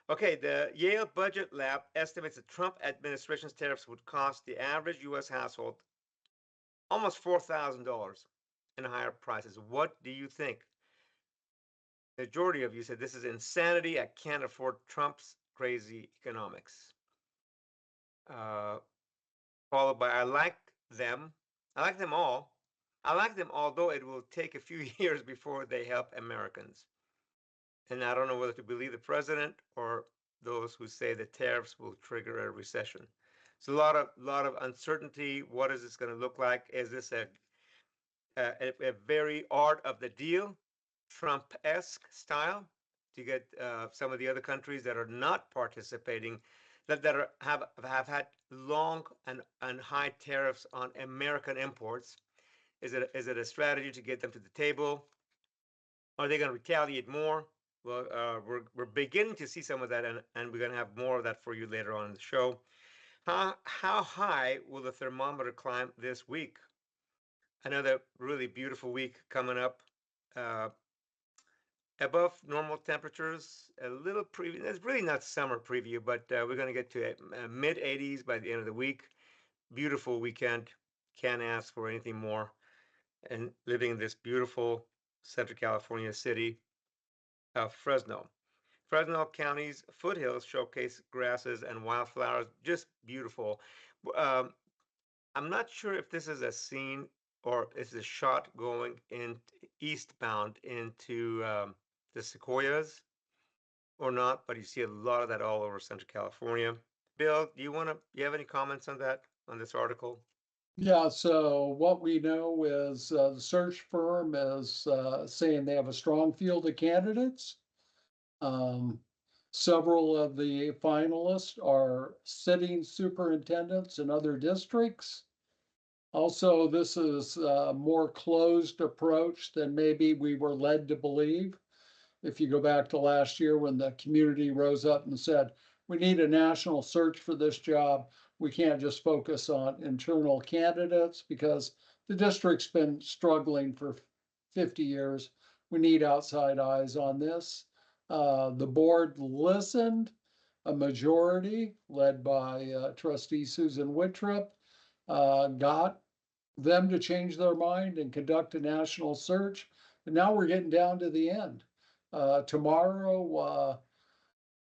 Okay, the Yale Budget Lab estimates the Trump administration's tariffs would cost the average U.S. household almost $4,000 in higher prices. What do you think? The majority of you said this is insanity. I can't afford Trump's crazy economics. Followed by I like them. I like them all. I like them, although it will take a few years before they help Americans. And I don't know whether to believe the president or those who say the tariffs will trigger a recession. So a lot of uncertainty. What is this going to look like? Is this a very art of the deal, Trump-esque style, to get some of the other countries that are not participating, have had long and high tariffs on American imports? Is it a strategy to get them to the table? Are they going to retaliate more? Well, we're beginning to see some of that, and we're going to have more of that for you later on in the show. How high will the thermometer climb this week? Another really beautiful week coming up. Uh, Above normal temperatures, a little preview. It's really not summer preview, but we're going to get to mid 80s by the end of the week. Beautiful weekend. Can't ask for anything more. And living in this beautiful Central California city of Fresno. Fresno County's foothills showcase grasses and wildflowers, just beautiful. Um, I'm not sure if this is a scene or is a shot going in eastbound into the Sequoias or not, but you see a lot of that all over Central California. Bill, you have any comments on that, on this article? Yeah, so what we know is the search firm is saying they have a strong field of candidates. Um, Several of the finalists are sitting superintendents in other districts. Also, this is a more closed approach than maybe we were led to believe. If you go back to last year when the community rose up and said, we need a national search for this job. We can't just focus on internal candidates because the district's been struggling for 50 years. We need outside eyes on this. The board listened, a majority led by trustee Susan Wittrup, got them to change their mind and conduct a national search. And now we're getting down to the end. Tomorrow,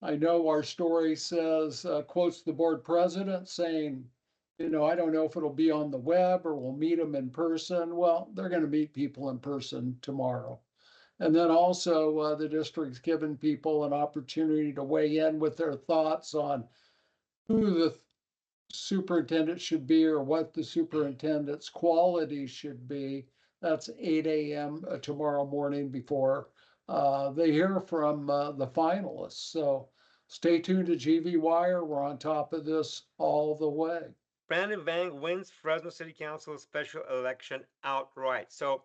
I know our story says, quotes the board president saying, I don't know if it'll be on the web or we'll meet them in person. Well, they're going to meet people in person tomorrow. And then also the district's given people an opportunity to weigh in with their thoughts on who the superintendent should be or what the superintendent's quality should be. That's 8 a.m. Tomorrow morning before they hear from the finalists. So stay tuned to GV Wire. We're on top of this all the way. Brandon Vang wins Fresno City Council special election outright. So,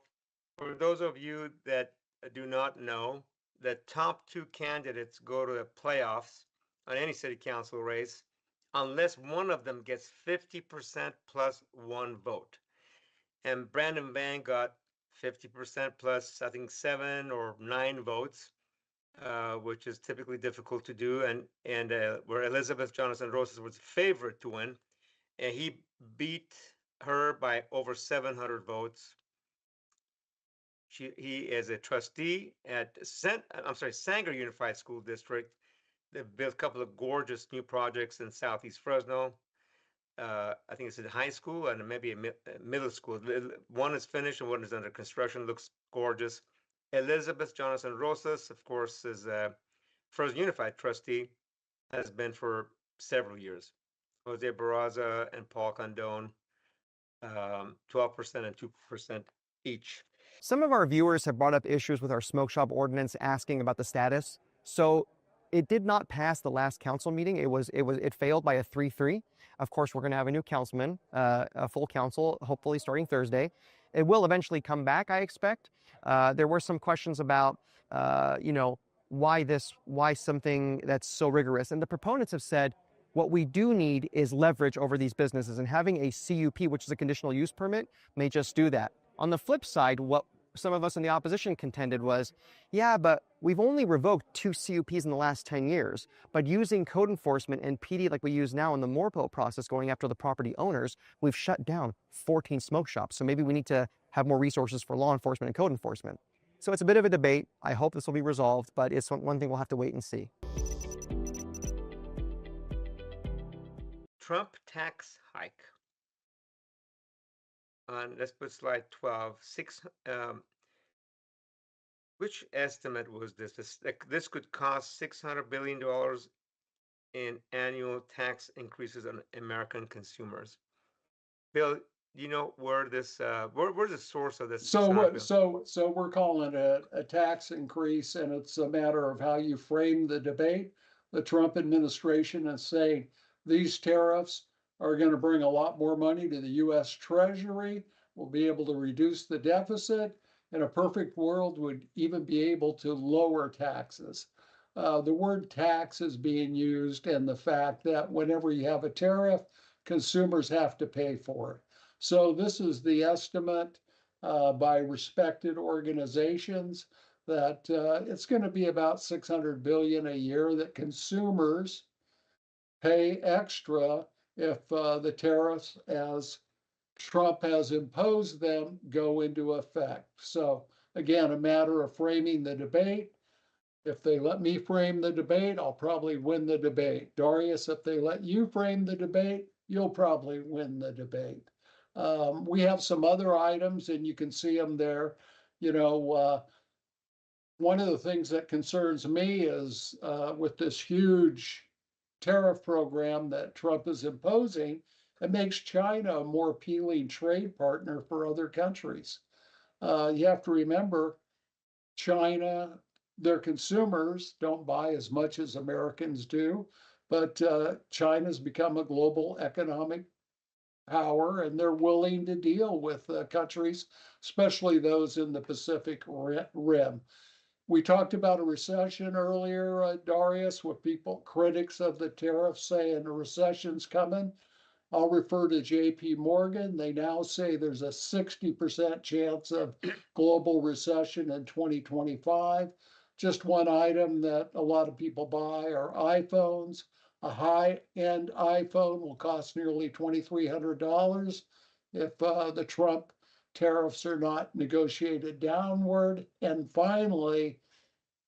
for those of you that do not know, the top two candidates go to the playoffs on any city council race unless one of them gets 50% plus one vote. And Brandon Vang got 50% plus, I think, 7 or 9 votes, which is typically difficult to do. And where Elizabeth Jonathan Rosas was the favorite to win, and he beat her by over 700 votes. He is a trustee at Sanger Unified School District. They've built a couple of gorgeous new projects in Southeast Fresno. I think it's a high school and maybe a middle school. One is finished and one is under construction. Looks gorgeous. Elizabeth Jonathan Rosas, of course, is a Fresno Unified trustee, has been for several years. Jose Barraza and Paul Condon, 12% and 2% each. Some of our viewers have brought up issues with our smoke shop ordinance, asking about the status. So it did not pass the last council meeting. It failed by a 3-3. Of course, we're going to have a new councilman, a full council, hopefully starting Thursday. It will eventually come back, I expect. There were some questions about, why something that's so rigorous. And the proponents have said, what we do need is leverage over these businesses, and having a CUP, which is a conditional use permit, may just do that. On the flip side, what some of us in the opposition contended was, yeah, but we've only revoked 2 CUPs in the last 10 years, but using code enforcement and PD like we use now in the Morpo process going after the property owners, we've shut down 14 smoke shops. So maybe we need to have more resources for law enforcement and code enforcement. So it's a bit of a debate. I hope this will be resolved, but it's one thing we'll have to wait and see. Trump tax hike. Let's put slide 12. Which estimate was this? This could cost $600 billion in annual tax increases on American consumers. Bill, do you know where this, where's the source of this? So 600 what, billion? so we're calling it a tax increase, and it's a matter of how you frame the debate. The Trump administration is saying these tariffs are going to bring a lot more money to the US Treasury. We'll be able to reduce the deficit. In a perfect world, would even be able to lower taxes. The word tax is being used, and the fact that whenever you have a tariff, consumers have to pay for it. So this is the estimate by respected organizations that it's going to be about 600 billion a year that consumers pay extra if the tariffs, as Trump has imposed them, go into effect. So again, a matter of framing the debate. If they let me frame the debate, I'll probably win the debate. Darius, if they let you frame the debate, you'll probably win the debate. We have some other items, and you can see them there. You know, one of the things that concerns me is with this huge tariff program that Trump is imposing, it makes China a more appealing trade partner for other countries. You have to remember, China, their consumers don't buy as much as Americans do, but China's become a global economic power, and they're willing to deal with countries, especially those in the Pacific Rim. We talked about a recession earlier, Darius, with critics of the tariffs saying a recession's coming. I'll refer to JP Morgan. They now say there's a 60% chance of global recession in 2025. Just one item that a lot of people buy are iPhones. A high-end iPhone will cost nearly $2,300 if the Trump tariffs are not negotiated downward. And finally,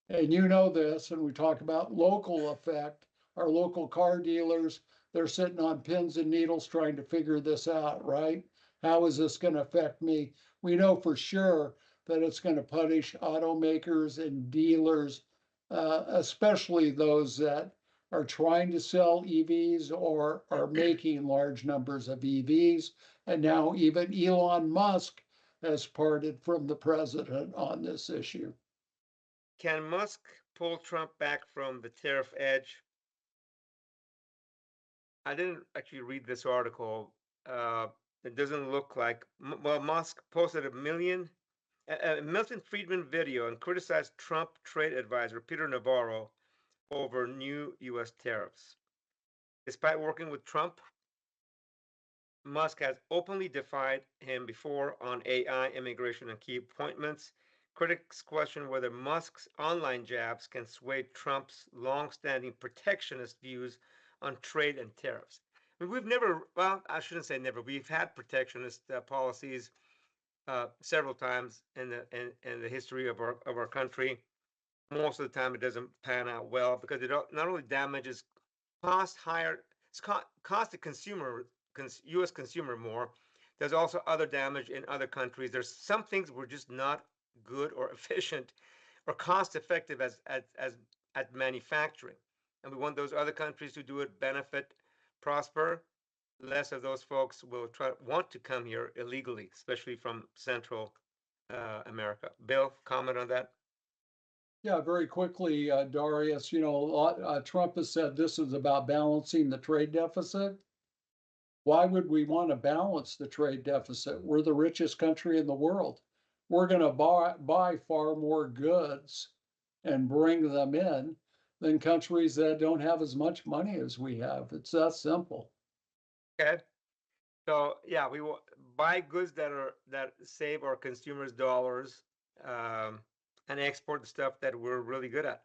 and you know this, and we talk about local effect, our local car dealers, they're sitting on pins and needles trying to figure this out, right? How is this going to affect me? We know for sure that it's going to punish automakers and dealers, especially those that are trying to sell EVs or are making large numbers of EVs. And now even Elon Musk has parted from the president on this issue. Can Musk pull Trump back from the tariff edge? I didn't actually read this article. It doesn't look like. Well, Musk posted a Milton Friedman video and criticized Trump trade advisor Peter Navarro over new U.S. tariffs. Despite working with Trump, Musk has openly defied him before on AI, immigration, and key appointments. Critics question whether Musk's online jabs can sway Trump's long-standing protectionist views on trade and tariffs. I mean, we've never, well, I shouldn't say never. We've had protectionist policies several times in the history of our country. Most of the time, it doesn't pan out well because it not only damages cost the U.S. consumer more. There's also other damage in other countries. There's some things were just not good or efficient or cost effective as at manufacturing, and we want those other countries to do it, benefit, prosper. Less of those folks will want to come here illegally, especially from Central America. Bill, comment on that? Yeah, very quickly, Darius, you know, Trump has said this is about balancing the trade deficit. Why would we want to balance the trade deficit? We're the richest country in the world. We're going to buy far more goods and bring them in than countries that don't have as much money as we have. It's that simple. Okay. So yeah, we will buy goods that save our consumers dollars and export the stuff that we're really good at.